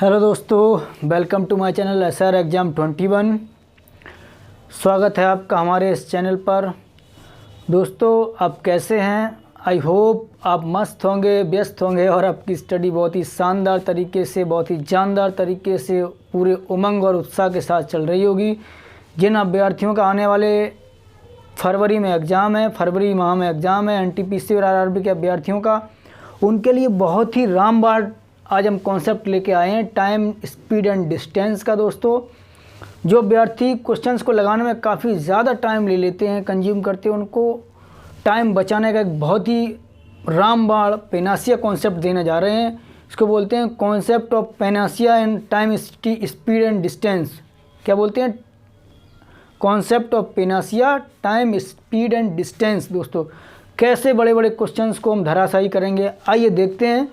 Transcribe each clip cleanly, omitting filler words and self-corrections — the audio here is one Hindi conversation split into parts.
हेलो दोस्तों, welcome to my channel SR exam 21। स्वागत है आपका हमारे इस चैनल पर। दोस्तों, आप कैसे हैं? आई होप आप मस्त होंगे, व्यस्त होंगे और आपकी स्टडी बहुत ही शानदार तरीके से, बहुत ही जानदार तरीके से, पूरे उमंग और उत्साह के साथ चल रही होगी। जिन अभ्यर्थियों का आने वाले फरवरी में एग्ज़ाम है, फरवरी माह में एग्ज़ाम है NTPC और RRB के अभ्यर्थियों का, उनके लिए बहुत ही रामबाण आज हम कॉन्सेप्ट लेके आए हैं, टाइम, स्पीड एंड डिस्टेंस का। दोस्तों, जो अभ्यर्थी क्वेश्चंस को लगाने में काफ़ी ज़्यादा टाइम ले लेते हैं, कंज्यूम करते हैं, उनको टाइम बचाने का एक बहुत ही रामबाण पेनासिया कॉन्सेप्ट देने जा रहे हैं। इसको बोलते हैं concept of panacea and time, speed and distance. क्या बोलते हैं? Concept of panacea, time, speed and distance. दोस्तों, कैसे बड़े बड़े क्वेश्चंस को हम धराशायी करेंगे, आइए देखते हैं।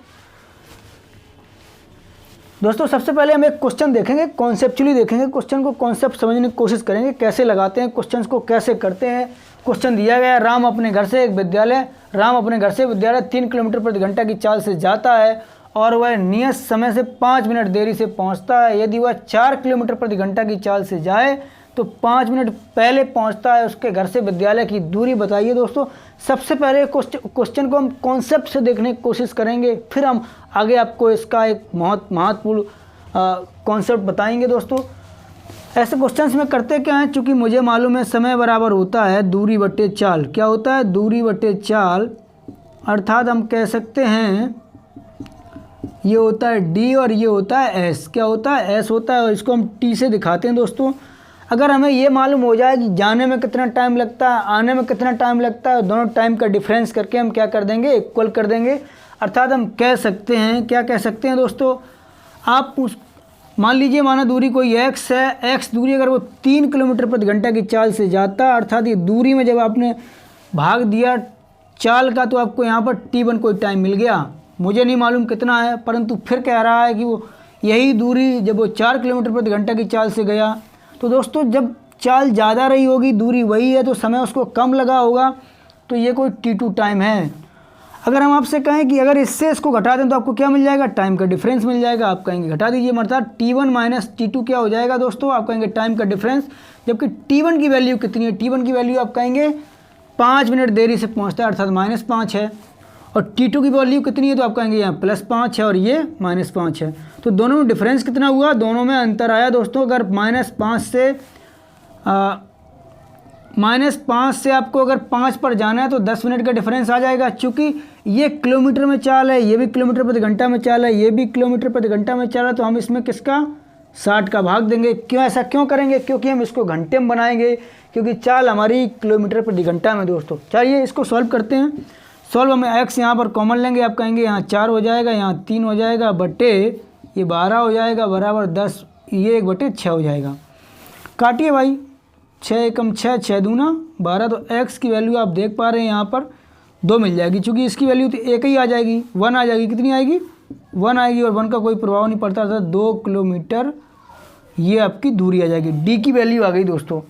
दोस्तों, सबसे पहले हम एक क्वेश्चन देखेंगे, कॉन्सेप्चुअली देखेंगे, क्वेश्चन को कॉन्सेप्ट समझने की कोशिश करेंगे, कैसे लगाते हैं क्वेश्चंस को, कैसे करते हैं। क्वेश्चन दिया गया है, राम अपने घर से विद्यालय 3 किलोमीटर प्रति घंटा की चाल से जाता है और वह नियत समय से 5 मिनट देरी से पहुंचता है। यदि वह 4 किलोमीटर प्रति घंटा की चाल से जाए तो 5 मिनट पहले पहुंचता है। उसके घर से विद्यालय की दूरी बताइए। दोस्तों, सबसे पहले क्वेश्चन को हम कॉन्सेप्ट से देखने की कोशिश करेंगे, फिर हम आगे आपको इसका एक महत्वपूर्ण कॉन्सेप्ट बताएंगे। दोस्तों, ऐसे क्वेश्चंस में करते क्या हैं, चूँकि मुझे मालूम है समय बराबर होता है दूरी बटे चाल। क्या होता है? दूरी बटे चाल। अर्थात हम कह सकते हैं ये होता है D और ये होता है S। क्या होता है? S होता है और इसको हम T से दिखाते हैं। दोस्तों, अगर हमें ये मालूम हो जाए कि जाने में कितना टाइम लगता है, आने में कितना टाइम लगता है, दोनों टाइम का डिफरेंस करके हम क्या कर देंगे? इक्वल कर देंगे। अर्थात हम कह सकते हैं, क्या कह सकते हैं दोस्तों, आप मान लीजिए माना दूरी कोई x है, x दूरी अगर वो 3 किलोमीटर प्रति घंटा की चाल से जाता है, अर्थात ये दूरी में जब आपने भाग दिया चाल का, तो आपको यहाँ पर t1 कोई टाइम मिल गया। मुझे नहीं मालूम कितना है, परंतु फिर कह रहा है कि वो यही दूरी जब वो 4 किलोमीटर प्रति घंटा की चाल से गया, तो दोस्तों जब चाल ज़्यादा रही होगी, दूरी वही है, तो समय उसको कम लगा होगा, तो ये कोई T2 टाइम है। अगर हम आपसे कहें कि अगर इससे इसको घटा दें तो आपको क्या मिल जाएगा? टाइम का डिफरेंस मिल जाएगा। आप कहेंगे घटा दीजिए, मतलब T1 माइनस T2 क्या हो जाएगा दोस्तों? आप कहेंगे टाइम का डिफरेंस। जबकि T1 की वैल्यू कितनी है? T1 की वैल्यू आप कहेंगे 5 मिनट देरी से पहुँचता है, अर्थात -5 है। और T2 की वैल्यू कितनी है? तो आप कहेंगे यहाँ +5 है और ये -5 है। तो दोनों में डिफरेंस कितना हुआ? दोनों में अंतर आया। दोस्तों, अगर -5 से आपको अगर 5 पर जाना है तो 10 मिनट का डिफरेंस आ जाएगा। चूँकि ये किलोमीटर में चाल है, ये भी किलोमीटर प्रति घंटा में चाल है, ये भी किलोमीटर प्रति घंटा में चाल है, तो हम इसमें किसका 60 का भाग देंगे। क्यों ऐसा क्यों करेंगे? क्योंकि हम इसको घंटे में बनाएंगे, क्योंकि चाल हमारी किलोमीटर प्रति घंटा में। दोस्तों, चलिए इसको सॉल्व करते हैं। सॉल्व हम x यहाँ पर कॉमन लेंगे। आप कहेंगे यहाँ 4 हो जाएगा, यहाँ 3 हो जाएगा, बटे ये 12 हो जाएगा, बराबर 10, ये 1/6 हो जाएगा। काटिए भाई, 6 एकम 6, 6 दूना 12। तो x की वैल्यू आप देख पा रहे हैं यहाँ पर 2 मिल जाएगी। चूँकि इसकी वैल्यू तो एक ही आ जाएगी, 1 आ जाएगी। कितनी आएगी? 1 आएगी और 1 का कोई प्रभाव नहीं पड़ता था। 2 किलोमीटर ये आपकी दूरी आ जाएगी। D की वैल्यू आ गई। दोस्तों,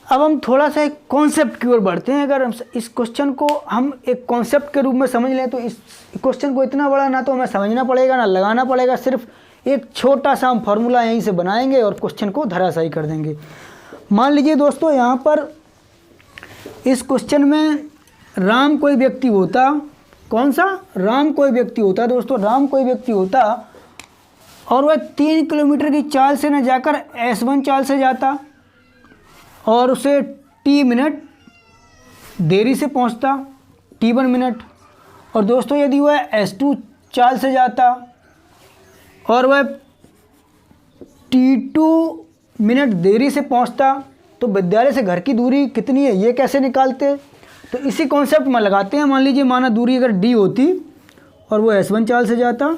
अब हम थोड़ा सा एक कॉन्सेप्ट की ओर बढ़ते हैं। अगर हम इस क्वेश्चन को हम एक कॉन्सेप्ट के रूप में समझ लें तो इस क्वेश्चन को इतना बड़ा ना तो हमें समझना पड़ेगा ना लगाना पड़ेगा, सिर्फ एक छोटा सा हम फार्मूला यहीं से बनाएंगे और क्वेश्चन को धराशायी कर देंगे। मान लीजिए दोस्तों, यहाँ पर इस क्वेश्चन में राम कोई व्यक्ति होता। कौन सा? राम कोई व्यक्ति होता। दोस्तों, राम कोई व्यक्ति होता और वह 3 किलोमीटर की चाल से न जाकर S1 चाल से जाता और उसे T मिनट देरी से पहुंचता, T1 मिनट। और दोस्तों, यदि वह S2 चाल से जाता और वह T2 मिनट देरी से पहुंचता, तो विद्यालय से घर की दूरी कितनी है, ये कैसे निकालते? तो इसी कॉन्सेप्ट में लगाते हैं। मान लीजिए माना दूरी अगर D होती और वो S1 चाल से जाता,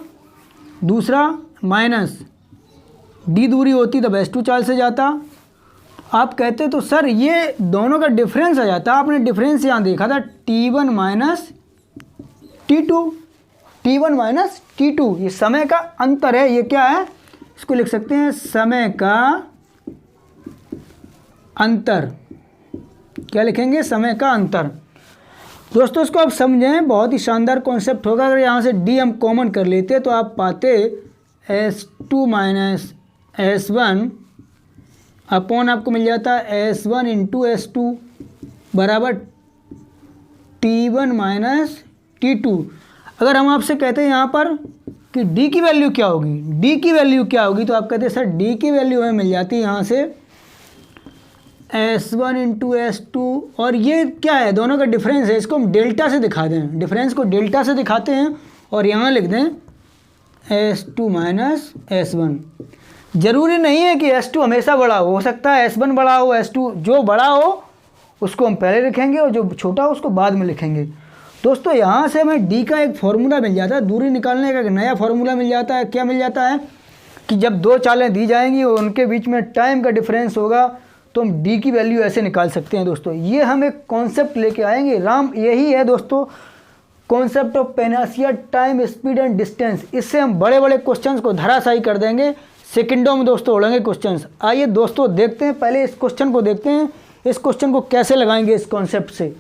दूसरा माइनस D दूरी होती तब S2 चाल से जाता। आप कहते तो सर ये दोनों का डिफरेंस आ जाता। आपने डिफरेंस यहाँ देखा था T1 minus T2, T1 minus T2, ये समय का अंतर है। ये क्या है? इसको लिख सकते हैं समय का अंतर। क्या लिखेंगे? समय का अंतर। दोस्तों, इसको आप समझें, बहुत ही शानदार कॉन्सेप्ट होगा। अगर यहाँ से D हम कॉमन कर लेते तो आप पाते S2 माइनस S1 अपॉन आपको मिल जाता है S1 इंटू S2 बराबर T1 माइनस T2। अगर हम आपसे कहते हैं यहाँ पर कि D की वैल्यू क्या होगी, D की वैल्यू क्या होगी, तो आप कहते हैं सर D की वैल्यू हमें मिल जाती है यहाँ से S1 इंटू S2, और ये क्या है, दोनों का डिफरेंस है, इसको हम डेल्टा से दिखा दें, डिफरेंस को डेल्टा से दिखाते हैं और यहाँ लिख दें S2 माइनस S1। ज़रूरी नहीं है कि S2 हमेशा बड़ा हो सकता है S1 बड़ा हो, S2 जो बड़ा हो उसको हम पहले लिखेंगे और जो छोटा हो उसको बाद में लिखेंगे। दोस्तों यहाँ से हमें D का एक फार्मूला मिल जाता है, दूरी निकालने का एक नया फार्मूला मिल जाता है। क्या मिल जाता है कि जब दो चालें दी जाएंगी और उनके बीच में टाइम का डिफरेंस होगा तो हम D की वैल्यू ऐसे निकाल सकते हैं। दोस्तों ये हम एक कॉन्सेप्ट लेके आएंगे, राम यही है दोस्तों concept of panacea, time, speed and distance. इससे हम बड़े बड़े क्वेश्चंस को धराशायी कर देंगे, सेकंडों में दोस्तों उड़ेंगे क्वेश्चंस। आइए दोस्तों देखते हैं, पहले इस क्वेश्चन को देखते हैं, इस क्वेश्चन को कैसे लगाएंगे इस कॉन्सेप्ट से।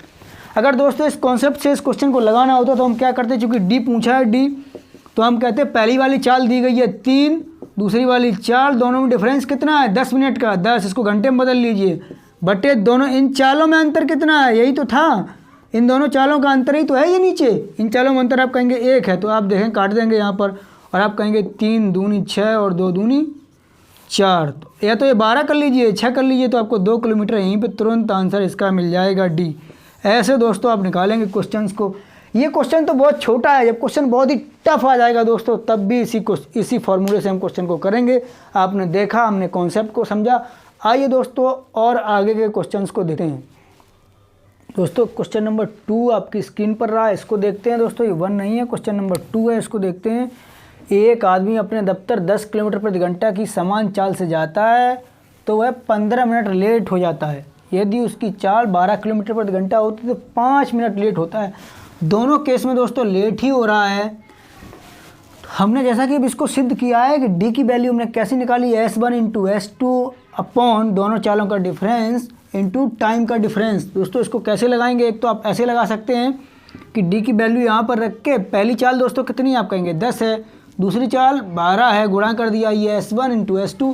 अगर दोस्तों इस कॉन्सेप्ट से इस क्वेश्चन को लगाना होता तो हम क्या करते, चूँकि डी पूछा है डी, तो हम कहते हैं पहली वाली चाल दी गई है 3, दूसरी वाली चाल, दोनों में डिफरेंस कितना है 10 मिनट का, 10 इसको घंटे में बदल लीजिए बटे दोनों, इन चालों में अंतर कितना है, यही तो था, इन दोनों चालों का अंतर ही तो है ये नीचे, इन चालों में अंतर आप कहेंगे 1 है, तो आप देखें काट देंगे यहाँ पर, और आप कहेंगे 3 दूनी 6 और 2 दूनी 4, तो या तो ये 12 कर लीजिए, 6 कर लीजिए, तो आपको 2 किलोमीटर यहीं पे तुरंत आंसर इसका मिल जाएगा डी। ऐसे दोस्तों आप निकालेंगे क्वेश्चंस को। ये क्वेश्चन तो बहुत छोटा है, जब क्वेश्चन बहुत ही टफ आ जाएगा दोस्तों तब भी इसी फॉर्मूले से हम क्वेश्चन को करेंगे। आपने देखा, हमने कॉन्सेप्ट को समझा। आइए दोस्तों और आगे के क्वेश्चंस को देखते हैं। दोस्तों क्वेश्चन नंबर 2 आपकी स्क्रीन पर रहा है, इसको देखते हैं। दोस्तों ये 1 नहीं है, क्वेश्चन नंबर 2 है, इसको देखते हैं। एक आदमी अपने दफ्तर 10 किलोमीटर प्रति घंटा की समान चाल से जाता है तो वह 15 मिनट लेट हो जाता है। यदि उसकी चाल 12 किलोमीटर प्रति घंटा होती तो 5 मिनट लेट होता है। दोनों केस में दोस्तों लेट ही हो रहा है। हमने जैसा कि अब इसको सिद्ध किया है कि डी की वैल्यू हमने कैसे निकाली, S1 इंटू S2 अपॉन दोनों चालों का डिफरेंस इंटू टाइम का डिफरेंस। दोस्तों इसको कैसे लगाएंगे, एक तो आप ऐसे लगा सकते हैं कि डी की वैल्यू यहाँ पर रख के, पहली चाल दोस्तों कितनी है आप कहेंगे 10 है, दूसरी चाल 12 है, गुणा कर दिया, ये S1 इंटू S2,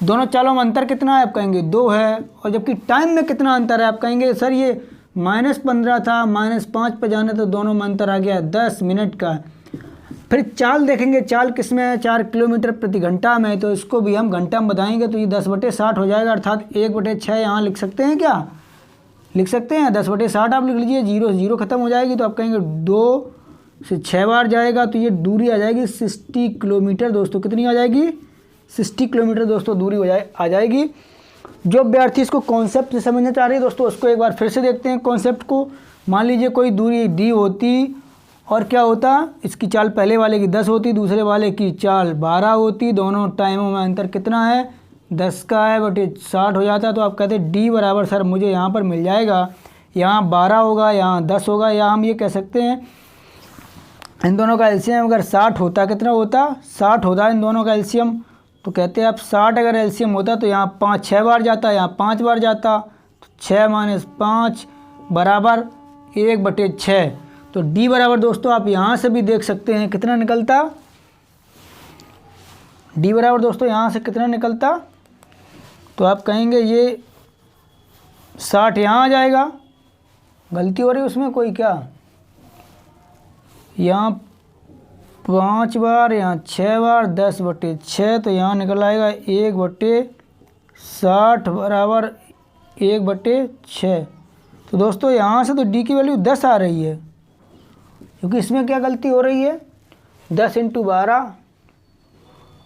दोनों चालों में अंतर कितना है आप कहेंगे 2 है, और जबकि टाइम में कितना अंतर है आप कहेंगे सर ये -15 था, -5 पे जाने तो दोनों में अंतर आ गया 10 मिनट का। फिर चाल देखेंगे, चाल किस में है 4 किलोमीटर प्रति घंटा में, तो इसको भी हम घंटा में बताएंगे तो ये 10/60 हो जाएगा, अर्थात 1/6 यहाँ लिख सकते हैं। क्या लिख सकते हैं 10/60 आप लिख लीजिए, 0 0 खत्म हो जाएगी, तो आप कहेंगे 2 से 6 बार जाएगा तो ये दूरी आ जाएगी 60 किलोमीटर। दोस्तों कितनी आ जाएगी 60 किलोमीटर दोस्तों दूरी आ जाएगी। जो अभ्यर्थी इसको कॉन्सेप्ट से समझना चाह रहे हैं दोस्तों उसको एक बार फिर से देखते हैं कॉन्सेप्ट को। मान लीजिए कोई दूरी दी होती और क्या होता, इसकी चाल पहले वाले की 10 होती, दूसरे वाले की चाल 12 होती, दोनों टाइमों में अंतर कितना है 10 का है बटे 60 हो जाता है। तो आप कहते हैं डी बराबर सर मुझे यहाँ पर मिल जाएगा, यहाँ 12 होगा, यहाँ 10 होगा, या हम ये कह सकते हैं इन दोनों का एलसीएम अगर 60 होता, कितना होता 60 होता इन दोनों का एलसीएम, तो कहते हैं आप 60 अगर एलसीएम होता तो यहाँ 5-6 बार जाता, यहाँ 5 बार जाता, तो 6 - 5 बराबर 1/6। तो डी बराबर दोस्तों आप यहाँ से भी देख सकते हैं कितना निकलता, डी बराबर दोस्तों यहाँ से कितना निकलता, तो आप कहेंगे ये 60 यहाँ आ जाएगा, गलती हो रही है उसमें कोई क्या, यहाँ 5 बार, यहाँ 6 बार, 10/6, तो यहाँ निकल आएगा 1/60 बराबर 1/6। तो दोस्तों यहाँ से तो डी की वैल्यू 10 आ रही है, क्योंकि इसमें क्या गलती हो रही है 10 × 12,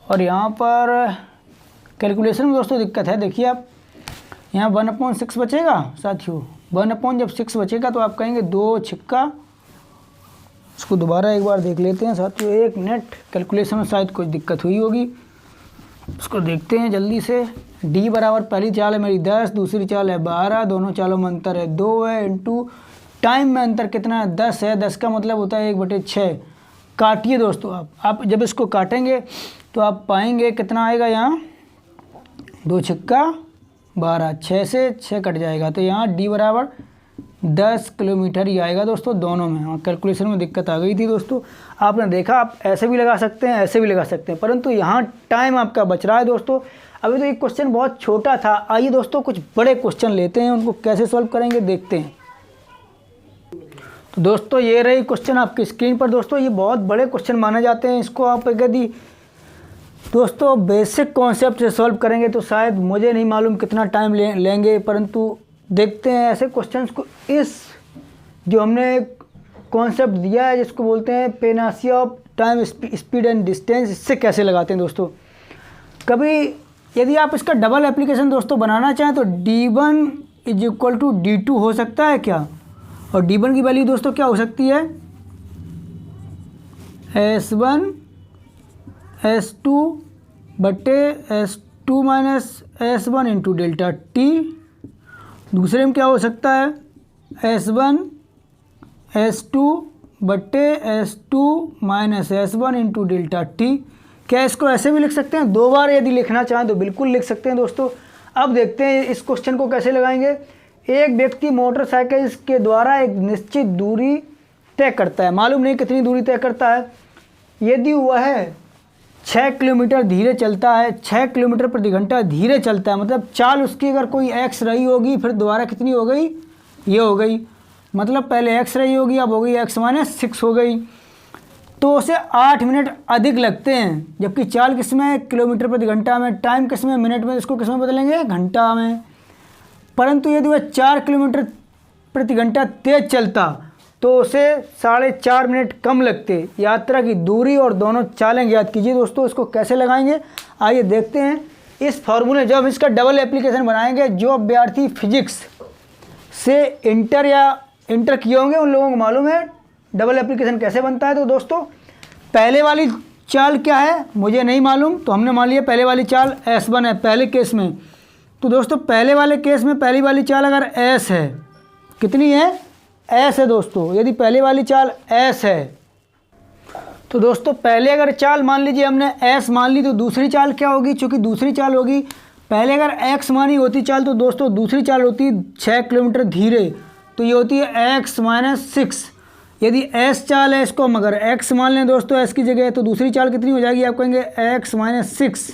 और यहाँ पर कैलकुलेशन में दोस्तों दिक्कत है। देखिए आप यहाँ 1/6 बचेगा साथियों, 1 जब 6 बचेगा तो आप कहेंगे 2 छिक्का, इसको दोबारा एक बार देख लेते हैं साथियों, 1 मिनट, कैलकुलेशन में शायद कुछ दिक्कत हुई होगी, उसको देखते हैं जल्दी से। डी बराबर पहली चाल है मेरी 10, दूसरी चाल है 12, दोनों चालों में अंतर है 2 है, इंटू टाइम में अंतर कितना है 10 है, 10 का मतलब होता है 1/6। काटिए दोस्तों आप जब इसको काटेंगे तो आप पाएंगे कितना आएगा, यहाँ 2 छिक्का 12, 6 से 6 कट जाएगा, तो यहाँ डी बराबर 10 किलोमीटर ही आएगा दोस्तों दोनों में। हाँ, कैलकुलेशन में दिक्कत आ गई थी दोस्तों। आपने देखा आप ऐसे भी लगा सकते हैं, ऐसे भी लगा सकते हैं, परंतु यहाँ टाइम आपका बच रहा है दोस्तों। अभी तो ये क्वेश्चन बहुत छोटा था। आइए दोस्तों कुछ बड़े क्वेश्चन लेते हैं, उनको कैसे सॉल्व करेंगे देखते हैं। तो दोस्तों ये रही क्वेश्चन आपकी स्क्रीन पर। दोस्तों ये बहुत बड़े क्वेश्चन माने जाते हैं। इसको आप यदि दोस्तों बेसिक कॉन्सेप्ट से सॉल्व करेंगे तो शायद मुझे नहीं मालूम कितना टाइम लेंगे, परंतु देखते हैं ऐसे क्वेश्चंस को इस जो हमने कॉन्सेप्ट दिया है जिसको बोलते हैं panacea of time, speed and distance, इससे कैसे लगाते हैं दोस्तों। कभी यदि आप इसका डबल एप्लीकेशन दोस्तों बनाना चाहें तो D1 = D2 हो सकता है क्या, और D1 की वैल्यू दोस्तों क्या हो सकती है, S1 S2 बटे S2 minus S1 into delta T। दूसरे में क्या हो सकता है, S1 S2 बटे S2 minus S1 into delta T। क्या इसको ऐसे भी लिख सकते हैं, दो बार यदि लिखना चाहें तो बिल्कुल लिख सकते हैं दोस्तों। अब देखते हैं इस क्वेश्चन को कैसे लगाएंगे। एक व्यक्ति मोटरसाइकिल के द्वारा एक निश्चित दूरी तय करता है, मालूम नहीं कितनी दूरी तय करता है। यदि वह 6 किलोमीटर धीरे चलता है, 6 किलोमीटर प्रति घंटा धीरे चलता है, मतलब चाल उसकी अगर कोई x रही होगी, फिर दोबारा कितनी हो गई, ये हो गई, मतलब पहले x रही होगी, अब हो गई x - 6 हो गई, तो उसे 8 मिनट अधिक लगते हैं। जबकि चाल किस में, किलोमीटर प्रति घंटा में, टाइम किस में, मिनट में, इसको किस में बदलेंगे, घंटा में। परंतु यदि वह 4 किलोमीटर प्रति घंटा तेज चलता तो उसे 4.5 मिनट कम लगते। यात्रा की दूरी और दोनों चालें ज्ञात कीजिए। दोस्तों इसको कैसे लगाएंगे आइए देखते हैं। इस फॉर्मूले जब इसका डबल एप्लीकेशन बनाएंगे, जो अभ्यर्थी फिजिक्स से इंटर किए होंगे उन लोगों को मालूम है डबल एप्लीकेशन कैसे बनता है। तो दोस्तों पहले वाली चाल क्या है मुझे नहीं मालूम, तो हमने मान लिया पहले वाली चाल S1 है पहले केस में। तो दोस्तों पहले वाले केस में पहली वाली चाल अगर S है, कितनी है, S है दोस्तों। यदि पहले वाली चाल S है तो दोस्तों पहले अगर चाल मान लीजिए हमने S मान ली, तो दूसरी चाल क्या होगी, चूँकि दूसरी चाल होगी, पहले अगर X मानी होती चाल तो दोस्तों दूसरी चाल होती 6 किलोमीटर धीरे, तो ये होती है x - 6। यदि S चाल है, इसको हम अगर x मान लें दोस्तों S की जगह, तो दूसरी चाल कितनी हो जाएगी, आप कहेंगे x - 6।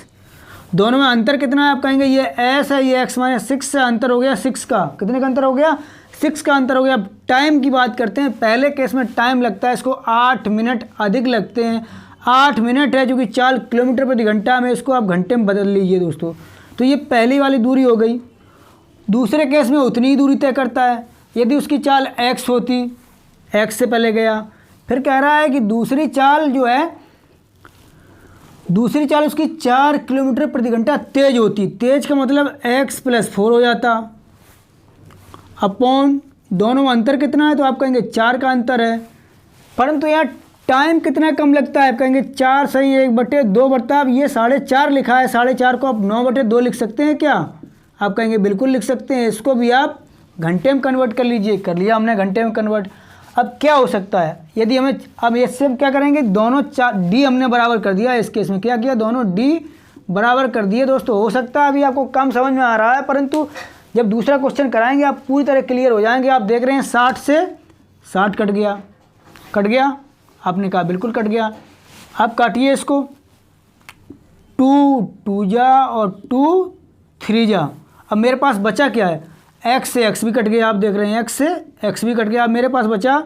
दोनों में अंतर कितना है, आप कहेंगे ये S है, ये x - 6 से अंतर हो गया 6 का। कितने का अंतर हो गया, 6 का अंतर हो गया। अब टाइम की बात करते हैं। पहले केस में टाइम लगता है, इसको 8 मिनट अधिक लगते हैं। 8 मिनट है, जो कि 4 किलोमीटर प्रति घंटा में, इसको आप घंटे में बदल लीजिए दोस्तों। तो ये पहली वाली दूरी हो गई। दूसरे केस में उतनी ही दूरी तय करता है। यदि उसकी चाल x होती, x से पहले गया, फिर कह रहा है कि दूसरी चाल जो है, दूसरी चाल उसकी 4 किलोमीटर प्रति घंटा तेज होती। तेज का मतलब x + 4 हो जाता, अपॉन दोनों में अंतर कितना है, तो आप कहेंगे 4 का अंतर है। परंतु यहाँ टाइम कितना कम लगता है, आप कहेंगे 4 सही 1/2 बढ़ता। अब ये 4.5 लिखा है, 4.5 को आप 9/2 लिख सकते हैं क्या, आप कहेंगे बिल्कुल लिख सकते हैं। इसको भी आप घंटे में कन्वर्ट कर लीजिए, कर लिया हमने घंटे में कन्वर्ट। अब क्या हो सकता है, यदि हमें अब इससे क्या करेंगे, दोनों D हमने बराबर कर दिया। इस केस में क्या किया, दोनों D बराबर कर दिए दोस्तों। हो सकता है अभी आपको कम समझ में आ रहा है, परंतु जब दूसरा क्वेश्चन कराएंगे आप पूरी तरह क्लियर हो जाएंगे। आप देख रहे हैं 60 से 60 कट गया, आपने कहा बिल्कुल कट गया। आप काटिए इसको, 2 2 जा और 2 3 जा। अब मेरे पास बचा क्या है, x से x भी कट गया, आप देख रहे हैं x से x भी कट गया। अब मेरे पास बचा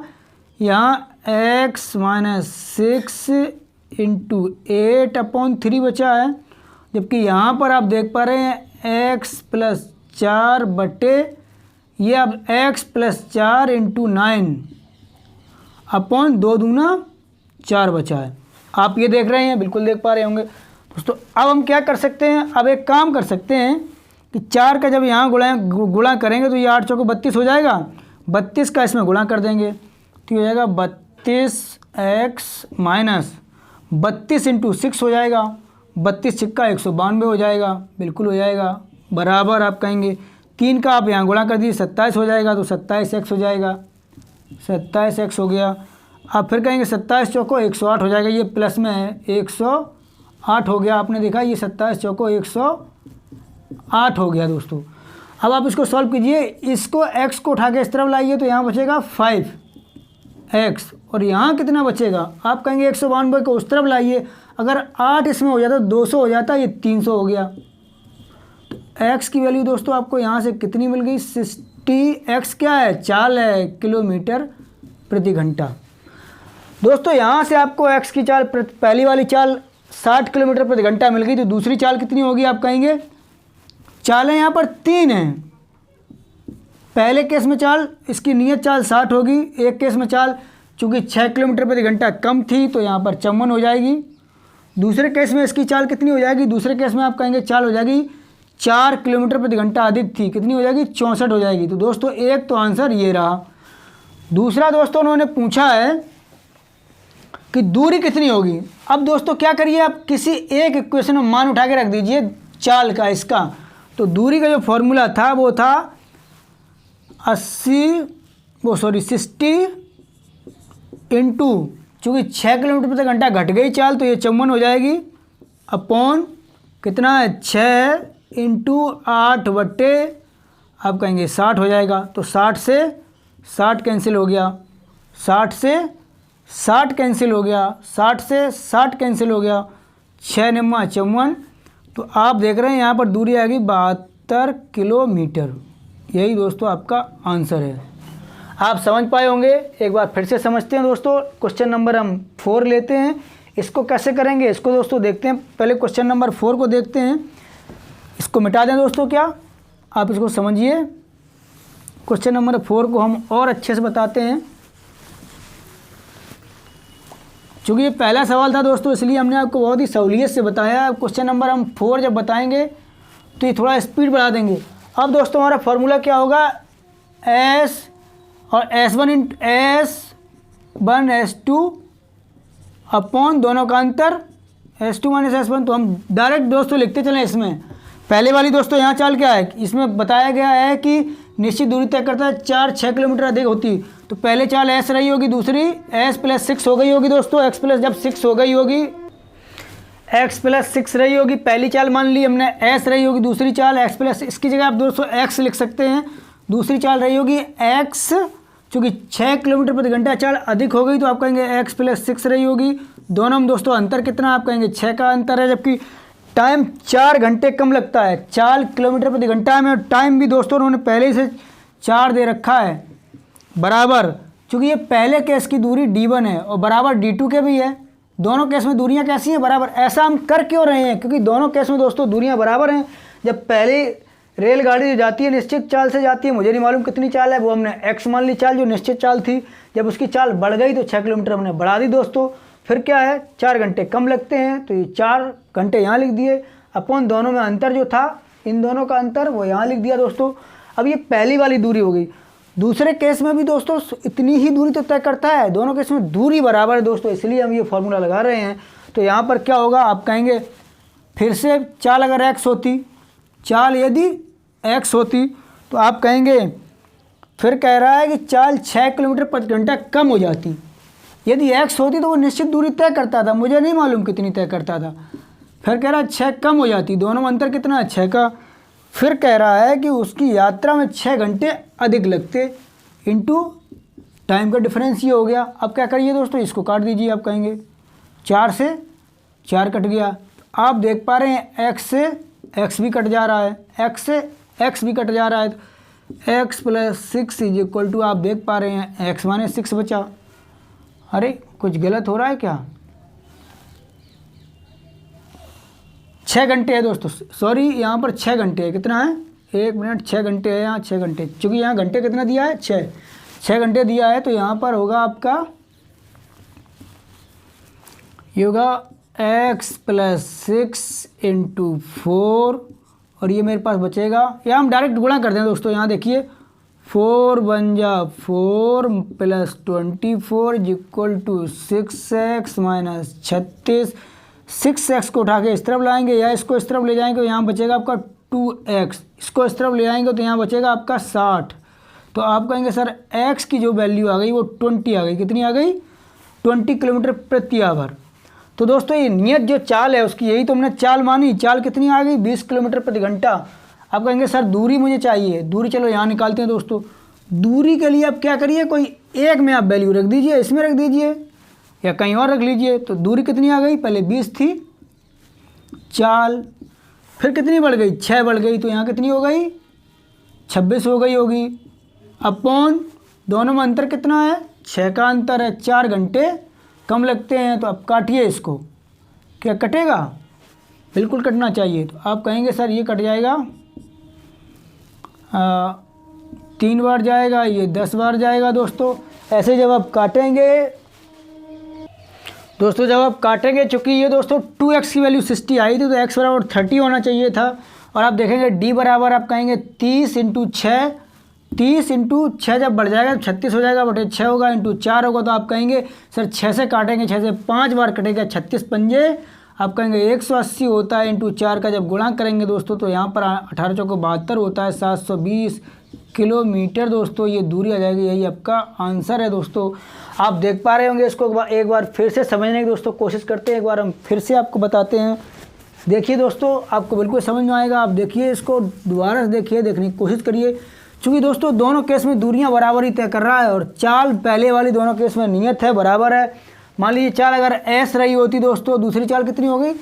यहाँ x - 6 इंटू 8/3 बचा है, जबकि यहाँ पर आप देख पा रहे हैं x + 4 बटे ये अब x + 4 इंटू 9/2 दूना 4 बचा है। आप ये देख रहे हैं, बिल्कुल देख पा रहे होंगे दोस्तों। अब हम क्या कर सकते हैं, अब एक काम कर सकते हैं कि 4 का जब यहाँ गुणा करेंगे तो ये 8 चौको 32 हो जाएगा। 32 का इसमें गुणा कर देंगे तो ये हो जाएगा 32x - 32 इंटू 6 हो जाएगा। 32 छक्का 192 हो जाएगा, बिल्कुल हो जाएगा बराबर। आप कहेंगे 3 का आप यहाँ गुणा कर दीजिए, 27 हो जाएगा, तो 27x हो जाएगा, 27x हो गया। आप फिर कहेंगे 27 चौको 108 हो जाएगा, ये प्लस में है 108 हो गया। आपने देखा ये 27 चौको 108 हो गया दोस्तों। अब आप इसको सॉल्व कीजिए, इसको x को उठा के इस तरफ लाइए तो यहाँ बचेगा 5x, और यहाँ कितना बचेगा, आप कहेंगे 192 को उस तरफ लाइए, अगर 8 इसमें हो जाता 200 हो जाता, ये 300 हो गया। तो x की वैल्यू दोस्तों आपको यहाँ से कितनी मिल गई, 60x क्या है, चाल है, किलोमीटर प्रति घंटा। दोस्तों यहाँ से आपको x की चाल, पहली वाली चाल 60 किलोमीटर प्रति घंटा मिल गई, तो दूसरी चाल कितनी होगी, आप कहेंगे चालें यहाँ पर 3 हैं। पहले केस में चाल, इसकी नियत चाल 60 होगी, एक केस में चाल चूँकि 6 किलोमीटर प्रति घंटा कम थी तो यहाँ पर 54 हो जाएगी। दूसरे केस में इसकी चाल कितनी हो जाएगी, दूसरे केस में आप कहेंगे चाल हो जाएगी 4 किलोमीटर प्रति घंटा अधिक थी, कितनी हो जाएगी, 64 हो जाएगी। तो दोस्तों एक तो आंसर ये रहा। दूसरा दोस्तों उन्होंने पूछा है कि दूरी कितनी होगी। अब दोस्तों क्या करिए, आप किसी एक इक्वेशन में मान उठा के रख दीजिए चाल का, इसका। तो दूरी का जो फॉर्मूला था वो था 60 इंटू, चूँकि 6 किलोमीटर प्रति घंटा घट गई चाल तो ये 54 हो जाएगी, अपॉन कितना है, 6 इंटू 8 बट्टे आप कहेंगे 60 हो जाएगा। तो 60 से 60 कैंसिल हो गया, 60 से 60 कैंसिल हो गया, 60 से 60 कैंसिल हो गया, 6 निम्मा 54। तो आप देख रहे हैं यहाँ पर दूरी आएगी 72 किलोमीटर। यही दोस्तों आपका आंसर है। आप समझ पाए होंगे, एक बार फिर से समझते हैं दोस्तों। क्वेश्चन नंबर हम 4 लेते हैं, इसको कैसे करेंगे इसको दोस्तों देखते हैं। पहले क्वेश्चन नंबर 4 को देखते हैं, इसको मिटा दें दोस्तों, क्या आप इसको समझिए। क्वेश्चन नंबर 4 को हम और अच्छे से बताते हैं, चूँकि ये पहला सवाल था दोस्तों इसलिए हमने आपको बहुत ही सहूलियत से बताया। क्वेश्चन नंबर हम 4 जब बताएंगे तो ये थोड़ा स्पीड बढ़ा देंगे। अब दोस्तों हमारा फार्मूला क्या होगा, S और S1 into S1 S2 upon दोनों का अंतर S2 माइनस S1। तो हम डायरेक्ट दोस्तों लिखते चलें इसमें। पहले वाली दोस्तों यहाँ चाल क्या है, इसमें बताया गया है कि निश्चित दूरी तय करता है 4-6 किलोमीटर अधिक होती, तो पहले चाल S रही होगी, दूसरी S प्लस 6 हो गई होगी दोस्तों। x प्लस जब 6 हो गई होगी, x प्लस 6 रही होगी, पहली चाल मान ली हमने, S रही होगी, दूसरी चाल x प्लस, इसकी जगह आप दोस्तों x लिख सकते हैं। दूसरी चाल रही होगी x, चूँकि 6 किलोमीटर प्रति घंटा चाल अधिक हो गई तो आप कहेंगे x प्लस 6 रही होगी। दोनों में दोस्तों अंतर कितना, आप कहेंगे 6 का अंतर है, जबकि टाइम 4 घंटे कम लगता है। 4 किलोमीटर प्रति घंटा में टाइम भी दोस्तों उन्होंने पहले ही से 4 दे रखा है, बराबर, चूँकि ये पहले केस की दूरी D1 है और बराबर D2 के भी है। दोनों केस में दूरियां कैसी हैं, बराबर। ऐसा हम कर क्यों रहे हैं, क्योंकि दोनों केस में दोस्तों दूरियां बराबर हैं। जब पहले रेलगाड़ी जो जाती है निश्चित चाल से जाती है, मुझे नहीं मालूम कितनी चाल है, वो हमने x मान ली चाल जो निश्चित चाल थी। जब उसकी चाल बढ़ गई तो 6 किलोमीटर हमने बढ़ा दी दोस्तों। फिर क्या है, 4 घंटे कम लगते हैं तो ये 4 घंटे यहाँ लिख दिए, अपॉन दोनों में अंतर जो था, इन दोनों का अंतर वो यहाँ लिख दिया दोस्तों। अब ये पहली वाली दूरी हो गई। दूसरे केस में भी दोस्तों इतनी ही दूरी तो तय करता है, दोनों केस में दूरी बराबर है दोस्तों, इसलिए हम ये फॉर्मूला लगा रहे हैं। तो यहाँ पर क्या होगा, आप कहेंगे फिर से चाल अगर x होती, चाल यदि x होती तो आप कहेंगे, फिर कह रहा है कि चाल 6 किलोमीटर प्रति घंटा कम हो जाती। यदि x होती तो वो निश्चित दूरी तय करता था, मुझे नहीं मालूम कितनी तय करता था। फिर कह रहा है 6 कम हो जाती, दोनों में अंतर कितना है, 6 का। फिर कह रहा है कि उसकी यात्रा में 6 घंटे अधिक लगते, इनटू टाइम का डिफरेंस ये हो गया। अब क्या करिए दोस्तों, इसको काट दीजिए, आप कहेंगे 4 से 4 कट गया। आप देख पा रहे हैं x से x भी कट जा रहा है, x से x भी कट जा रहा है। x plus 6 is equal to, आप देख पा रहे हैं x माइनस 6 बचा। अरे कुछ गलत हो रहा है क्या, 6 घंटे है दोस्तों, सॉरी यहाँ पर 6 घंटे है, कितना है, 1 मिनट, 6 घंटे है यहाँ, 6 घंटे, चूँकि यहाँ घंटे कितना दिया है, 6 घंटे दिया है। तो यहाँ पर होगा आपका, ये होगा x प्लस 6 इंटू 4, और ये मेरे पास बचेगा, या हम डायरेक्ट गुणा कर दें दोस्तों। यहाँ देखिए 4 बन जा 4 plus 24 is equal to 6x minus 36। 6x को उठा के इस तरफ लाएंगे या इसको इस तरफ ले जाएंगे तो यहाँ बचेगा आपका 2x, इसको इस तरफ ले आएंगे तो यहाँ बचेगा आपका 60। तो आप कहेंगे सर x की जो वैल्यू आ गई वो 20 आ गई, कितनी आ गई, 20 किलोमीटर प्रति आवर। तो दोस्तों ये नियत जो चाल है उसकी, यही तो हमने चाल मानी, चाल कितनी आ गई, 20 किलोमीटर प्रति घंटा। आप कहेंगे सर दूरी मुझे चाहिए, दूरी चलो यहाँ निकालते हैं दोस्तों। दूरी के लिए आप क्या करिए, कोई एक में आप वैल्यू रख दीजिए, इसमें रख दीजिए या कहीं और रख लीजिए। तो दूरी कितनी आ गई, पहले 20 थी, चाल, फिर कितनी बढ़ गई, 6 बढ़ गई, तो यहाँ कितनी हो गई, 26 हो गई होगी। अपॉन दोनों में अंतर कितना है, 6 का अंतर है, 4 घंटे कम लगते हैं। तो अब काटिए इसको, क्या कटेगा, बिल्कुल कटना चाहिए। तो आप कहेंगे सर ये कट जाएगा, 3 बार जाएगा, ये 10 बार जाएगा दोस्तों। ऐसे जब आप काटेंगे दोस्तों, जब आप काटेंगे, चूँकि ये दोस्तों 2x की वैल्यू 60 आई थी तो x बराबर 30 होना चाहिए था। और आप देखेंगे d बराबर आप कहेंगे 30 × 6, 30 × 6 जब बढ़ जाएगा 36 हो जाएगा, बटे 6 होगा, × 4 होगा। तो आप कहेंगे सर 6 से काटेंगे, 6 से 5 बार कटेगा, 36 पंजे आप कहेंगे 180 होता है। × 4 का जब गुणा करेंगे दोस्तों तो यहाँ पर 18 चौको 72 होता है, 720 किलोमीटर दोस्तों ये दूरी आ जाएगी। यही आपका आंसर है दोस्तों। आप देख पा रहे होंगे इसको, एक बार फिर से समझने की दोस्तों कोशिश करते हैं, एक बार हम फिर से आपको बताते हैं। देखिए दोस्तों, आपको बिल्कुल समझ में आएगा। आप देखिए इसको दोबारा से देखिए, देखने की कोशिश करिए। चूँकि दोस्तों दोनों केस में दूरियां बराबर ही तय कर रहा है और चाल पहले वाली दोनों केस में नियत है, बराबर है। मान लीजिए चाल अगर एस रही होती दोस्तों, दूसरी चाल कितनी हो गई,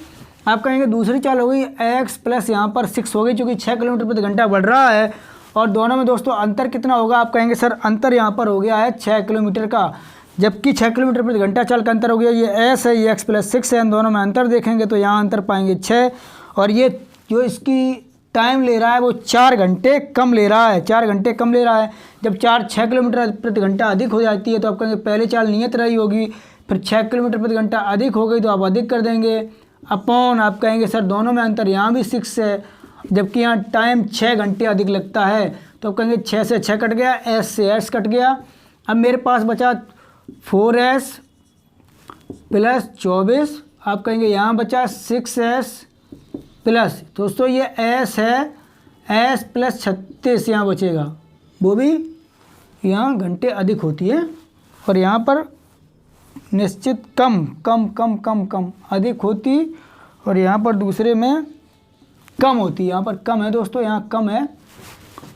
आप कहेंगे दूसरी चाल हो गई एक्स प्लस यहाँ पर 6 हो गई, चूँकि 6 किलोमीटर प्रति घंटा बढ़ रहा है। और दोनों में दोस्तों अंतर कितना होगा, आप कहेंगे सर अंतर यहाँ पर हो गया है 6 किलोमीटर का, जबकि 6 किलोमीटर प्रति घंटा चाल का अंतर हो गया। ये एस है, ये एक्स प्लस 6 है, इन दोनों में अंतर देखेंगे तो यहाँ अंतर पाएंगे 6। और ये जो इसकी टाइम ले रहा है वो 4 घंटे कम ले रहा है, 4 घंटे कम ले रहा है। जब 6 किलोमीटर प्रति घंटा अधिक हो जाती है तो आप कहेंगे पहले चाल नियत रही होगी, फिर 6 किलोमीटर प्रति घंटा अधिक हो गई तो आप अधिक कर देंगे, अपॉन आप कहेंगे सर दोनों में अंतर यहाँ भी 6 है, जबकि यहाँ टाइम 6 घंटे अधिक लगता है। तो आप कहेंगे 6 से 6 कट गया, एस से एस कट गया। अब मेरे पास बचा 4s प्लस 24, आप कहेंगे यहाँ बचा 6s प्लस, दोस्तों ये s है, s प्लस 36 यहाँ बचेगा, वो भी यहाँ घंटे अधिक होती है और यहाँ पर निश्चित कम कम कम कम कम अधिक होती, और यहाँ पर दूसरे में कम होती, यहाँ पर कम है दोस्तों, यहाँ कम है।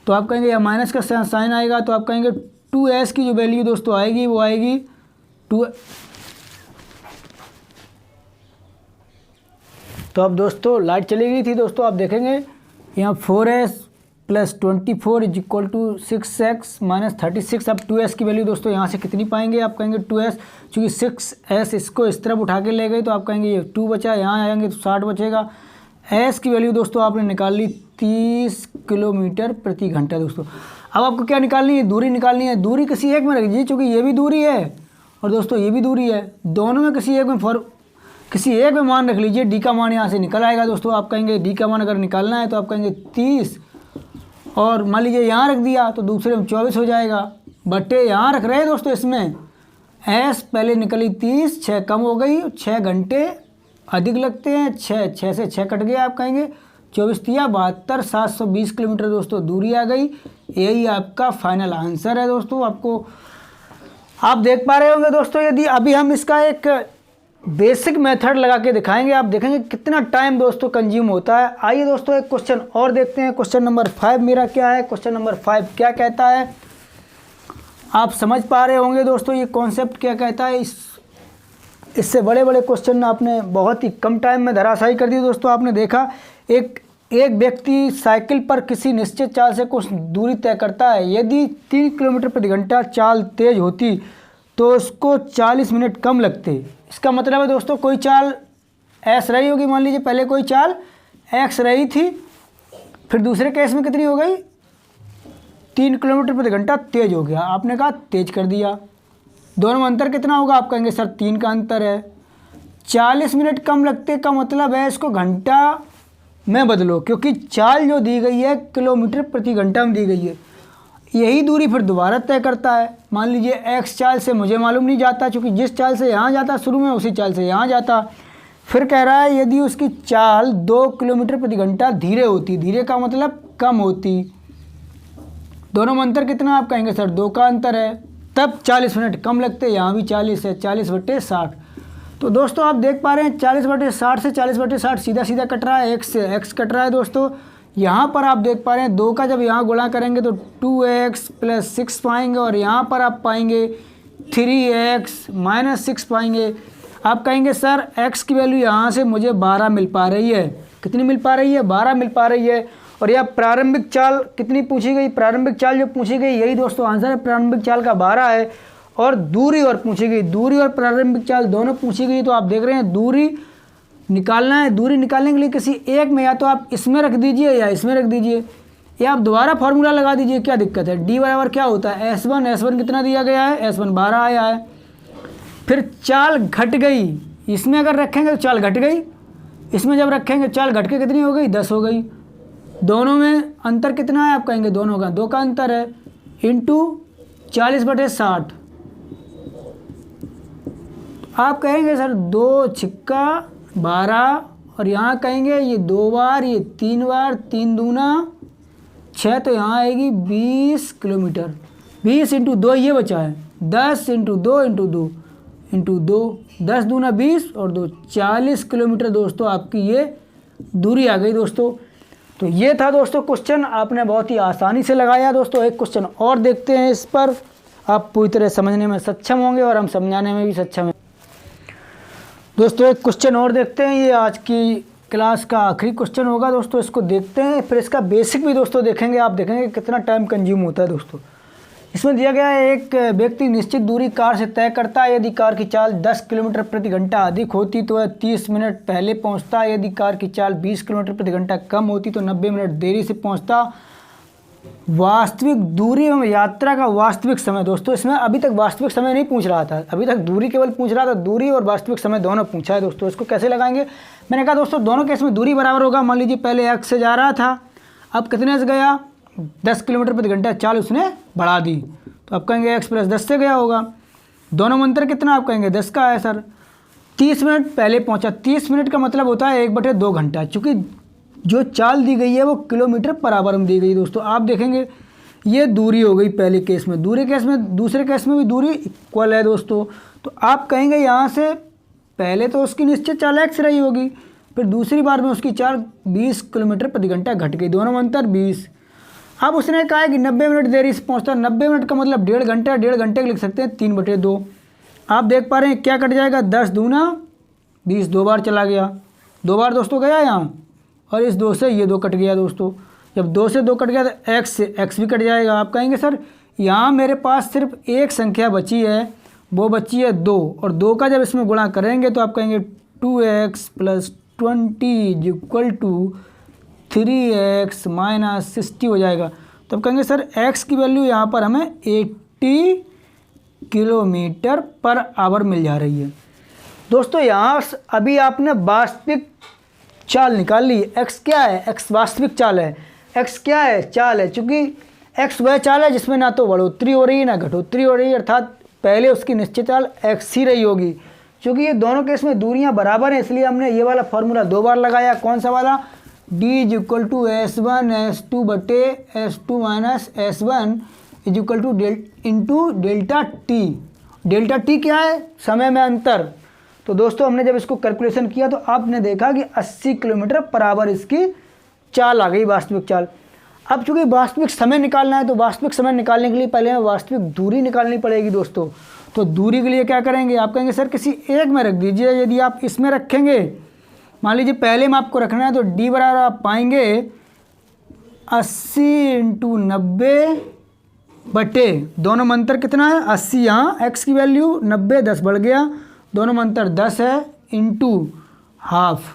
तो आप कहेंगे या माइनस का साइन आएगा, तो आप कहेंगे 2s की जो वैल्यू दोस्तों आएगी वो आएगी 2। तो अब दोस्तों लाइट चली गई थी दोस्तों, आप देखेंगे यहाँ 4s plus 24 is equal to 6x minus 36। अब 2s की वैल्यू दोस्तों यहाँ से कितनी पाएंगे, आप कहेंगे 2s, चूँकि 6s इसको इस तरफ उठा के ले गई तो आप कहेंगे ये 2 बचा, यहाँ आएंगे तो 60 बचेगा। s की वैल्यू दोस्तों आपने निकाल ली 30 किलोमीटर प्रति घंटा दोस्तों। अब आपको क्या निकालनी है, दूरी निकालनी है। दूरी किसी एक में रख दीजिए, चूँकि ये भी दूरी है और दोस्तों ये भी दूरी है, दोनों में किसी एक में मान रख लीजिए। डी का मान यहाँ से निकल आएगा दोस्तों। आप कहेंगे डी का मान अगर निकालना है तो आप कहेंगे 30, और मान लीजिए यहाँ रख दिया तो दूसरे में 24 हो जाएगा, बटे यहाँ रख रहे हैं दोस्तों इसमें एस पहले निकली 30, 6 कम हो गई, 6 घंटे अधिक लगते हैं, 6 से 6 कट गया, आप कहेंगे 24 तिया 72, 720 किलोमीटर दोस्तों दूरी आ गई। यही आपका फाइनल आंसर है दोस्तों। आपको आप देख पा रहे होंगे दोस्तों, यदि अभी हम इसका एक बेसिक मेथड लगा के दिखाएंगे, आप देखेंगे कितना टाइम दोस्तों कंज्यूम होता है। आइए दोस्तों एक क्वेश्चन और देखते हैं। क्वेश्चन नंबर 5 मेरा क्या है, क्वेश्चन नंबर 5 क्या कहता है, आप समझ पा रहे होंगे दोस्तों ये कॉन्सेप्ट क्या कहता है। इससे बड़े बड़े क्वेश्चन आपने बहुत ही कम टाइम में धराशायी कर दिए दोस्तों। आपने देखा एक व्यक्ति साइकिल पर किसी निश्चित चाल से कुछ दूरी तय करता है। यदि 3 किलोमीटर प्रति घंटा चाल तेज होती तो उसको 40 मिनट कम लगते। इसका मतलब है दोस्तों कोई चाल एस रही होगी, मान लीजिए पहले कोई चाल एक्स रही थी, फिर दूसरे केस में कितनी हो गई 3 किलोमीटर प्रति घंटा तेज हो गया, आपने कहा तेज कर दिया। दोनों में अंतर कितना होगा, आप कहेंगे सर 3 का अंतर है। 40 मिनट कम लगते का मतलब है इसको घंटा में बदलो, क्योंकि चाल जो दी गई है किलोमीटर प्रति घंटा में दी गई है। यही दूरी फिर दोबारा तय करता है। मान लीजिए एक्स चाल से मुझे मालूम नहीं जाता, क्योंकि जिस चाल से यहाँ जाता शुरू में उसी चाल से यहाँ जाता। फिर कह रहा है यदि उसकी चाल 2 किलोमीटर प्रति घंटा धीरे होती, धीरे का मतलब कम होती, दोनों में अंतर कितना, आप कहेंगे सर 2 का अंतर है, तब 40 मिनट कम लगते। यहाँ भी 40 है, 40/60। तो दोस्तों आप देख पा रहे हैं 40/60 से 40/60 सीधा सीधा कट रहा है, एक्स से एक्स कट रहा है दोस्तों। यहाँ पर आप देख पा रहे हैं 2 का जब यहाँ गुणा करेंगे तो 2x + 6 पाएंगे और यहाँ पर आप पाएंगे 3x - 6 पाएंगे। आप कहेंगे सर x की वैल्यू यहाँ से मुझे 12 मिल पा रही है। कितनी मिल पा रही है? 12 मिल पा रही है। और यह प्रारंभिक चाल कितनी पूछी गई? प्रारंभिक चाल जो पूछी गई यही दोस्तों आंसर है, प्रारंभिक चाल का 12 है। और दूरी और पूछी गई, दूरी और प्रारंभिक चाल दोनों पूछी गई। तो आप देख रहे हैं दूरी निकालना है। दूरी निकालने के लिए किसी एक में या तो आप इसमें रख दीजिए या इसमें रख दीजिए, या आप दोबारा फार्मूला लगा दीजिए, क्या दिक्कत है। डी बराबर क्या होता है? S1 कितना दिया गया है? S1 12 आया है। फिर चाल घट गई, इसमें अगर रखेंगे तो चाल घट गई, इसमें जब रखेंगे चाल घट के कितनी हो गई? 10 हो गई। दोनों में अंतर कितना है? आप कहेंगे दोनों का 2 का अंतर है, इंटू 40/60। आप कहेंगे सर 2 छिक्का 12, और यहाँ कहेंगे ये 2 बार, ये 3 बार, 3 दूना 6, तो यहाँ आएगी 20 किलोमीटर। 20 × 2 ये बचा है, 10 × 2 × 2 × 2, 10 दूना 20 और 2 40 किलोमीटर दोस्तों आपकी ये दूरी आ गई दोस्तों। तो ये था दोस्तों क्वेश्चन, आपने बहुत ही आसानी से लगाया दोस्तों। एक क्वेश्चन और देखते हैं, इस पर आप पूरी तरह समझने में सक्षम होंगे और हम समझाने में भी सक्षम हैं। दोस्तों एक क्वेश्चन और देखते हैं, ये आज की क्लास का आखिरी क्वेश्चन होगा दोस्तों। इसको देखते हैं, फिर इसका बेसिक भी दोस्तों देखेंगे। आप देखेंगे कितना टाइम कंज्यूम होता है दोस्तों। इसमें दिया गया है एक व्यक्ति निश्चित दूरी कार से तय करता है। यदि कार की चाल 10 किलोमीटर प्रति घंटा अधिक होती तो वह 30 मिनट पहले पहुंचता। यदि कार की चाल 20 किलोमीटर प्रति घंटा कम होती तो 90 मिनट देरी से पहुंचता। वास्तविक दूरी एवं यात्रा का वास्तविक समय। दोस्तों इसमें अभी तक वास्तविक समय नहीं पूछ रहा था, अभी तक दूरी केवल पूछ रहा था। दूरी और वास्तविक समय दोनों पूछा है दोस्तों। इसको कैसे लगाएंगे? मैंने कहा दोस्तों दोनों केस में दूरी बराबर होगा। मान लीजिए पहले x से जा रहा था, अब कितने से गया? 10 किलोमीटर प्रति घंटा चाल उसने बढ़ा दी, तो आप कहेंगे x + 10 से गया होगा। दोनों में अंतर कितना? आप कहेंगे 10 का है सर। 30 मिनट पहले पहुंचा, 30 मिनट का मतलब होता है 1/2 घंटा, चूँकि जो चाल दी गई है वो किलोमीटर पर आवर में दी गई दोस्तों। आप देखेंगे ये दूरी हो गई पहले केस में, दूसरे केस में भी दूरी इक्वल है दोस्तों। तो आप कहेंगे यहाँ से पहले तो उसकी निश्चित चाल x रही होगी, फिर दूसरी बार में उसकी चाल 20 किलोमीटर प्रति घंटा घट गई, दोनों में अंतर 20। अब उसने कहा है कि 90 मिनट देरी से पहुँचता। 90 मिनट का मतलब 1.5 घंटा, 1.5 घंटे के लिख सकते हैं 3/2। आप देख पा रहे हैं क्या कट जाएगा? 10 दूना 20, 2 बार चला गया, 2 बार दोस्तों गया यहाँ, और इस 2 से ये 2 कट गया दोस्तों। जब 2 से 2 कट गया तो x से x भी कट जाएगा। आप कहेंगे सर यहाँ मेरे पास सिर्फ एक संख्या बची है, वो बची है 2, और 2 का जब इसमें गुणा करेंगे तो आप कहेंगे 2x + 20 = 3x - 60 हो जाएगा। तो आप कहेंगे सर x की वैल्यू यहाँ पर हमें 80 किलोमीटर पर आवर मिल जा रही है दोस्तों। यहाँ अभी आपने वास्तविक चाल निकाल ली। x क्या है? x वास्तविक चाल है। x क्या है? चाल है। चूँकि x वह चाल है जिसमें ना तो बढ़ोतरी हो रही है ना घटोतरी हो रही है, अर्थात पहले उसकी निश्चित चाल x ही रही होगी। चूँकि ये दोनों केस में दूरियां बराबर हैं, इसलिए हमने ये वाला फार्मूला 2 बार लगाया। कौन सा वाला? d = S1 S2 बटे S2 - S1 = delta T. Delta T क्या है? समय में अंतर। तो दोस्तों हमने जब इसको कैलकुलेशन किया तो आपने देखा कि 80 किलोमीटर पर आवर इसकी चाल आ गई, वास्तविक चाल। अब चूँकि वास्तविक समय निकालना है तो वास्तविक समय निकालने के लिए पहले हमें वास्तविक दूरी निकालनी पड़ेगी दोस्तों। तो दूरी के लिए क्या करेंगे? आप कहेंगे सर किसी एक में रख दीजिए। यदि आप इसमें रखेंगे, मान लीजिए पहले में आपको रखना है, तो d बराबर आप पाएंगे 80 × 90 बटे, दोनों में अंतर कितना है? 80, यहाँ x की वैल्यू 90, 10 बढ़ गया, दोनों में अंतर 10 है, इंटू हाफ।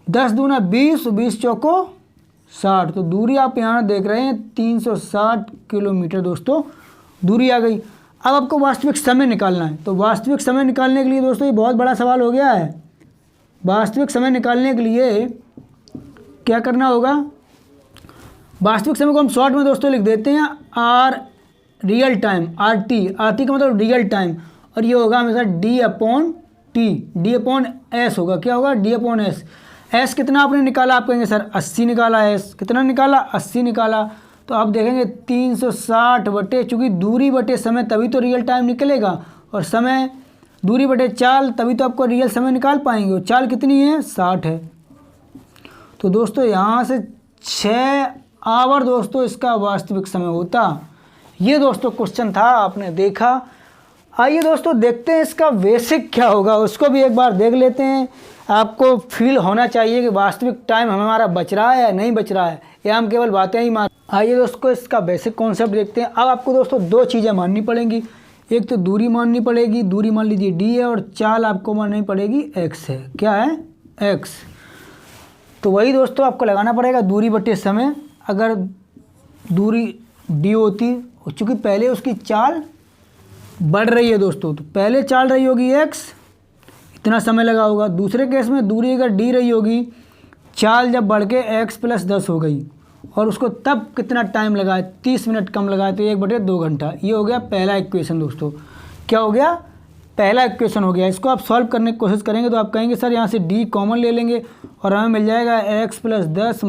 10 दूना 20, 20 चौको 60। तो दूरी आप यहाँ देख रहे हैं 360 किलोमीटर दोस्तों दूरी आ गई। अब आपको वास्तविक समय निकालना है। तो वास्तविक समय निकालने के लिए दोस्तों ये बहुत बड़ा सवाल हो गया है। वास्तविक समय निकालने के लिए क्या करना होगा? वास्तविक समय को हम शॉर्ट में दोस्तों लिख देते हैं r रियल टाइम, RT का मतलब रियल टाइम, और ये होगा हमेशा d/t, d/s होगा। क्या होगा? d/s। s कितना आपने निकाला? आप कहेंगे सर 80 निकाला। s कितना निकाला? 80 निकाला। तो आप देखेंगे 360 बटे, चूँकि दूरी बटे समय तभी तो रियल टाइम निकलेगा, और समय दूरी बटे चाल तभी तो आपको रियल समय निकाल पाएंगे। और चाल कितनी है? 60 है। तो दोस्तों यहाँ से 6 आवर दोस्तों इसका वास्तविक समय होता। ये दोस्तों क्वेश्चन था, आपने देखा। आइए दोस्तों देखते हैं इसका बेसिक क्या होगा, उसको भी एक बार देख लेते हैं। आपको फील होना चाहिए कि वास्तविक टाइम हमारा बच रहा है या नहीं बच रहा है, या हम केवल बातें ही मार। आइए दोस्तों इसका बेसिक कॉन्सेप्ट देखते हैं। अब आपको दोस्तों 2 चीज़ें माननी पड़ेंगी। एक तो दूरी माननी पड़ेगी, दूरी मान लीजिए d है, और चाल आपको माननी पड़ेगी x है। क्या है? x। तो वही दोस्तों आपको लगाना पड़ेगा दूरी बटे समय। अगर दूरी d होती, चूँकि पहले उसकी चाल बढ़ रही है दोस्तों, तो पहले चाल रही होगी x, इतना समय लगा होगा। दूसरे केस में दूरी अगर d रही होगी, चाल जब बढ़ के x + 10 हो गई, और उसको तब कितना टाइम लगा है? 30 मिनट कम लगा है, तो 1/2 घंटा। ये हो गया पहला इक्वेशन दोस्तों। क्या हो गया? पहला इक्वेशन हो गया। इसको आप सॉल्व करने की कोशिश करेंगे तो आप कहेंगे सर यहाँ से d कॉमन ले लेंगे और हमें मिल जाएगा x + 10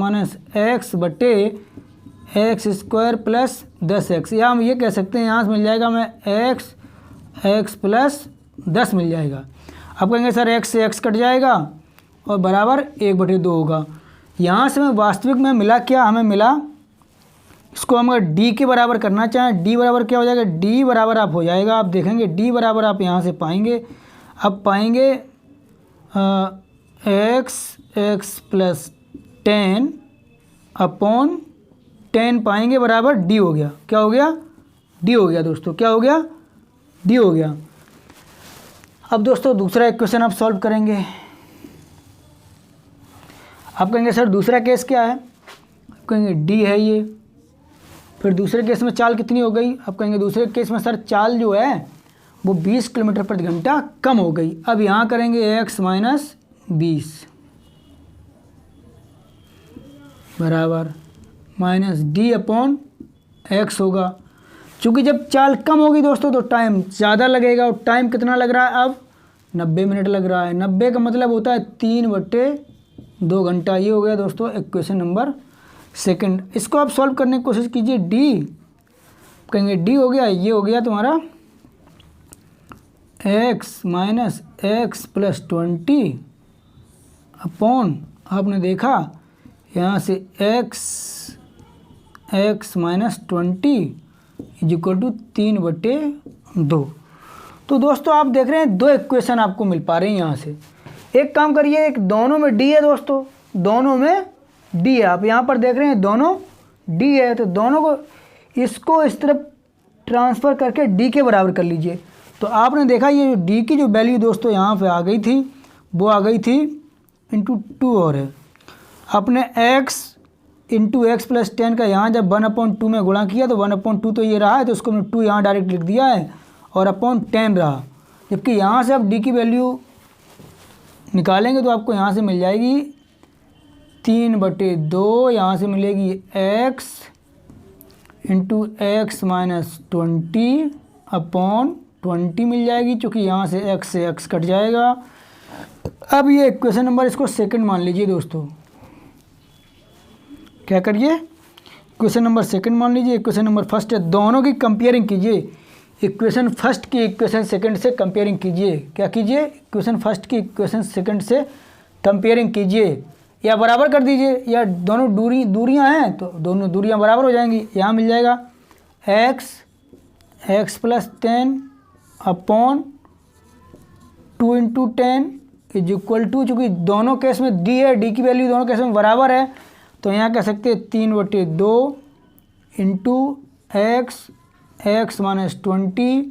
- x बटे x² + 10x। या हम ये कह सकते हैं यहाँ से मिल जाएगा हमें x + 10 मिल जाएगा। अब कहेंगे सर x से x कट जाएगा और बराबर 1/2 होगा। यहाँ से हमें वास्तविक में मिला क्या? हमें मिला, इसको हम अगर d के बराबर करना चाहें, d बराबर क्या हो जाएगा? d बराबर आप हो जाएगा, आप देखेंगे d बराबर आप यहाँ से पाएंगे। अब पाएंगे x + 10 अपॉन 10 पाएंगे बराबर d हो गया। क्या हो गया? d हो गया दोस्तों। क्या हो गया? d हो गया। अब दोस्तों दूसरा इक्वेशन आप सॉल्व करेंगे। आप कहेंगे सर दूसरा केस क्या है? आप कहेंगे d है ये। फिर दूसरे केस में चाल कितनी हो गई? आप कहेंगे दूसरे केस में सर चाल जो है वो 20 किलोमीटर प्रति घंटा कम हो गई। अब यहाँ करेंगे x - 20 बराबर -d/x होगा। चूँकि जब चाल कम होगी दोस्तों तो टाइम ज़्यादा लगेगा, और टाइम कितना लग रहा है? अब 90 मिनट लग रहा है। 90 का मतलब होता है 3/2 घंटा। ये हो गया दोस्तों इक्वेशन नंबर 2। इसको आप सॉल्व करने की कोशिश कीजिए। d कहेंगे d हो गया, ये हो गया तुम्हारा x - x + 20 अपॉन, आपने देखा यहाँ से x - 20 = 3/2। तो दोस्तों आप देख रहे हैं 2 इक्वेशन आपको मिल पा रही हैं यहाँ से। एक काम करिए, एक दोनों में d है दोस्तों, दोनों में d है। आप यहाँ पर देख रहे हैं दोनों d है, तो दोनों को इसको इस तरफ ट्रांसफ़र करके d के बराबर कर लीजिए। तो आपने देखा ये d की जो वैल्यू दोस्तों यहाँ पे आ गई थी, वो आ गई थी ×2 और है। अपने x × x + 10 का यहाँ जब 1/2 में गुणा किया तो 1/2 तो ये रहा है, तो उसको हमने 2 यहाँ डायरेक्ट लिख दिया है, और अपॉन 10 रहा। जबकि यहाँ से आप d की वैल्यू निकालेंगे तो आपको यहाँ से मिल जाएगी 3/2, यहाँ से मिलेगी x × x - 20 अपॉन 20 मिल जाएगी, चूँकि यहाँ से x कट जाएगा। अब ये इक्वेशन नंबर, इसको 2 मान लीजिए दोस्तों। क्या करिए? इक्वेशन नंबर 2 मान लीजिए। इक्वेशन नंबर 1 है, दोनों की कंपेयरिंग कीजिए। इक्वेशन 1 की इक्वेशन 2 से कंपेयरिंग कीजिए। क्या कीजिए? इक्वेशन 1 की इक्वेशन 2 से कंपेयरिंग कीजिए, या बराबर कर दीजिए, या दोनों दूरियां हैं तो दोनों दूरियां बराबर हो जाएंगी। यहाँ मिल जाएगा x + 10 अपॉन 2 × 10 = चूँकि दोनों केस में d है, d की वैल्यू दोनों केस में बराबर है, तो यहाँ कह सकते हैं 3/2 × x - 20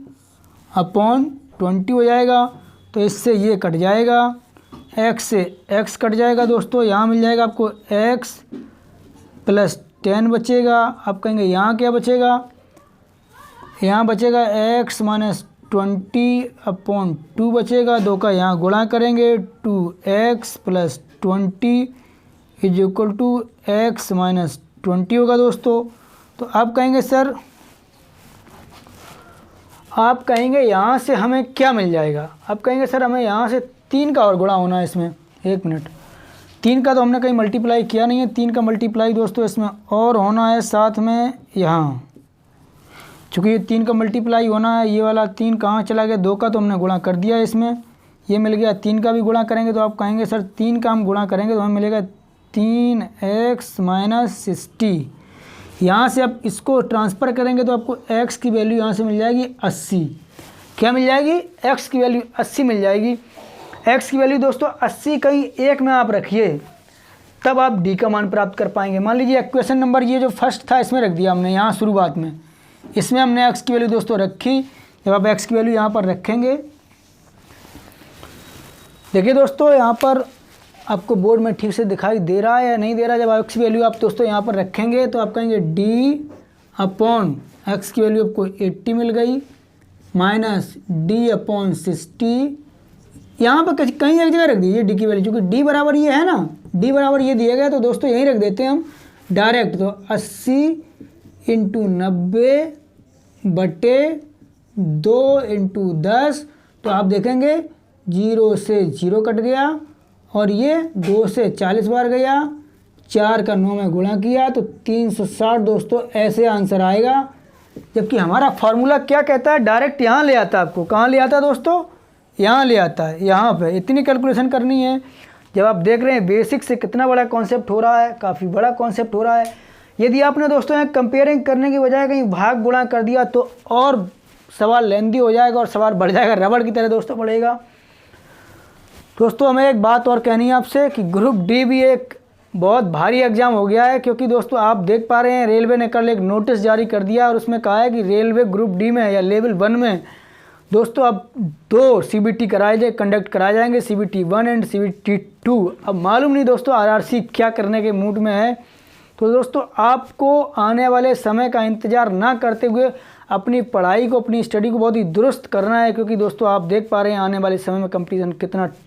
अपॉन 20 हो जाएगा। तो इससे ये कट जाएगा, x से x कट जाएगा दोस्तों। यहाँ मिल जाएगा आपको x + 10 बचेगा। आप कहेंगे यहाँ क्या बचेगा? यहाँ बचेगा x - 20 अपॉन 2 बचेगा। 2 का यहाँ गुणा करेंगे, 2x + 20 = x - 20 होगा दोस्तों। तो आप कहेंगे सर, आप कहेंगे यहाँ से हमें क्या मिल जाएगा? आप कहेंगे सर हमें यहाँ से 3 का और गुणा होना है इसमें। 1 मिनट, 3 का तो हमने कहीं मल्टीप्लाई किया नहीं है। 3 का मल्टीप्लाई दोस्तों इसमें और होना है साथ में यहाँ, चूँकि ये 3 का मल्टीप्लाई होना है। ये वाला 3 कहाँ चला गया? 2 का तो हमने गुणा कर दिया इसमें, ये मिल गया। 3 का भी गुणा करेंगे तो आप कहेंगे सर 3 का हम गुणा करेंगे तो हमें मिलेगा 3x माइनस 60। यहाँ से आप इसको ट्रांसफ़र करेंगे तो आपको x की वैल्यू यहाँ से मिल जाएगी 80। क्या मिल जाएगी? x की वैल्यू 80 मिल जाएगी। x की वैल्यू दोस्तों 80 कहीं एक में आप रखिए, तब आप d का मान प्राप्त कर पाएंगे। मान लीजिए इक्वेशन नंबर ये जो फर्स्ट था इसमें रख दिया हमने, यहाँ शुरुआत में इसमें हमने x की वैल्यू दोस्तों रखी। जब आप x की वैल्यू यहाँ पर रखेंगे, देखिए दोस्तों यहाँ पर आपको बोर्ड में ठीक से दिखाई दे रहा है या नहीं दे रहा है। जब x की वैल्यू आप दोस्तों यहाँ पर रखेंगे तो आप कहेंगे d/x की वैल्यू आपको 80 मिल गई माइनस d/60। यहाँ पर कहीं एक जगह रख दीजिए d की वैल्यू, क्योंकि d बराबर ये है ना, d बराबर ये दिया गया तो दोस्तों यहीं रख देते हैं हम डायरेक्ट। तो 80 × 90/2 × 10, तो आप देखेंगे 0 से 0 कट गया और ये 2 से 40 बार गया, 4 का 9 में गुणा किया तो 360 दोस्तों ऐसे आंसर आएगा। जबकि हमारा फार्मूला क्या कहता है, डायरेक्ट यहाँ ले आता है। आपको कहाँ ले आता है दोस्तों? यहाँ ले आता है। यहाँ पे इतनी कैलकुलेशन करनी है। जब आप देख रहे हैं बेसिक से कितना बड़ा कॉन्सेप्ट हो रहा है, काफ़ी बड़ा कॉन्सेप्ट हो रहा है। यदि आपने दोस्तों यहाँ कंपेयरिंग करने की बजाय कहीं भाग गुणा कर दिया तो और सवाल लेंदी हो जाएगा और सवाल बढ़ जाएगा, रबड़ की तरह दोस्तों बढ़ेगा। दोस्तों हमें एक बात और कहनी है आपसे कि ग्रुप डी भी एक बहुत भारी एग्ज़ाम हो गया है, क्योंकि दोस्तों आप देख पा रहे हैं रेलवे ने कल एक नोटिस जारी कर दिया और उसमें कहा है कि रेलवे ग्रुप डी में या लेवल 1 में दोस्तों अब 2 CBT कंडक्ट कराए जाएंगे, CBT 1 एंड CBT 2। अब मालूम नहीं दोस्तों RRC क्या करने के मूड में है। तो दोस्तों आपको आने वाले समय का इंतज़ार ना करते हुए अपनी पढ़ाई को, अपनी स्टडी को बहुत ही दुरुस्त करना है, क्योंकि दोस्तों आप देख पा रहे हैं आने वाले समय में कंपटीशन कितना टफ